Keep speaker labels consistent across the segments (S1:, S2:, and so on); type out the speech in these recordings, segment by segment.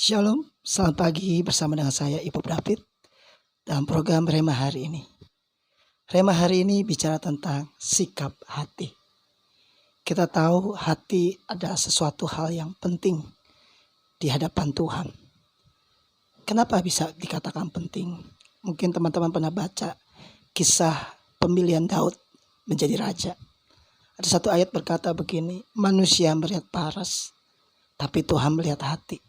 S1: Shalom, selamat pagi bersama dengan saya Ibu David dalam program Rema hari ini. Rema hari ini bicara tentang sikap hati. Kita tahu hati adalah sesuatu hal yang penting di hadapan Tuhan. Kenapa bisa dikatakan penting? Mungkin teman-teman pernah baca kisah pemilihan Daud menjadi raja. Ada satu ayat berkata begini, manusia melihat paras, tapi Tuhan melihat hati.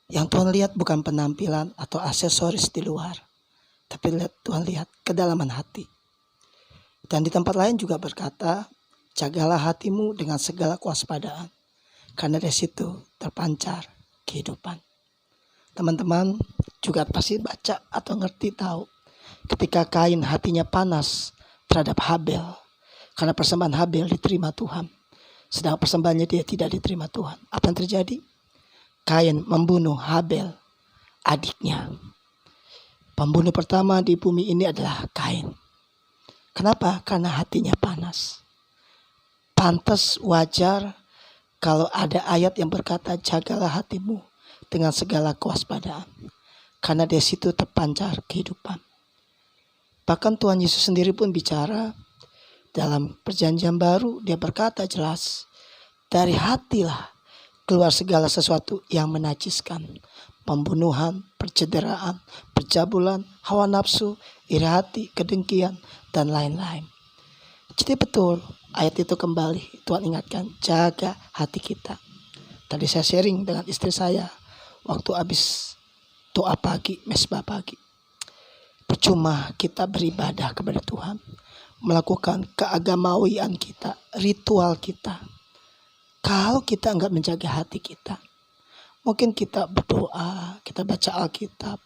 S1: Yang Tuhan lihat bukan penampilan atau aksesoris di luar, tapi Tuhan lihat kedalaman hati. Dan di tempat lain juga berkata, jagalah hatimu dengan segala kewaspadaan, karena dari situ terpancar kehidupan. Teman-teman juga pasti baca atau ngerti tahu, ketika Kain hatinya panas terhadap Habel, karena persembahan Habel diterima Tuhan, sedang persembahannya dia tidak diterima Tuhan. Apa yang terjadi? Kain membunuh Habel, adiknya. Pembunuh pertama di bumi ini adalah Kain. Kenapa? Karena hatinya panas. Pantas, wajar kalau ada ayat yang berkata jagalah hatimu dengan segala kewaspadaan, karena dari situ terpancar kehidupan. Bahkan Tuhan Yesus sendiri pun bicara dalam perjanjian baru, dia berkata jelas, dari hatilah keluar segala sesuatu yang menajiskan, pembunuhan, percederaan, percabulan, hawa nafsu, iri hati, kedengkian, dan lain-lain. Jadi betul, ayat itu kembali Tuhan ingatkan, jaga hati kita. Tadi saya sharing dengan istri saya waktu habis doa pagi, mesbah pagi. Percuma kita beribadah kepada Tuhan, melakukan keagamawian kita, ritual kita, kalau kita enggak menjaga hati kita. Mungkin kita berdoa, kita baca Alkitab,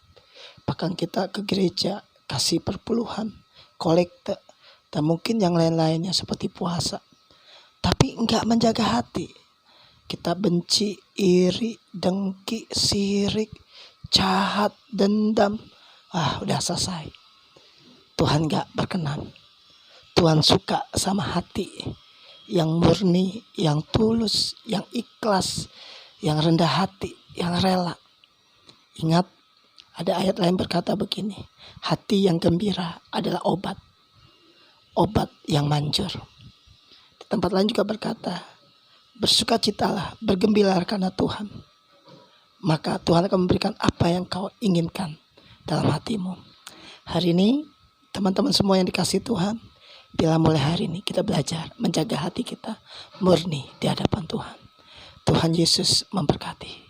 S1: bahkan kita ke gereja, kasih perpuluhan, kolekte, dan mungkin yang lain-lainnya seperti puasa. Tapi enggak menjaga hati. Kita benci, iri, dengki, sirik, jahat, dendam. Udah selesai. Tuhan enggak berkenan. Tuhan suka sama hati yang murni, yang tulus, yang ikhlas, yang rendah hati, yang rela. Ingat, ada ayat lain berkata begini, hati yang gembira adalah obat yang manjur. Di tempat lain juga berkata, bersukacitalah, bergembiralah karena Tuhan. Maka Tuhan akan memberikan apa yang kau inginkan dalam hatimu. Hari ini, teman-teman semua yang dikasihi Tuhan, bila mulai hari ini kita belajar menjaga hati kita murni di hadapan Tuhan. Tuhan Yesus memberkati.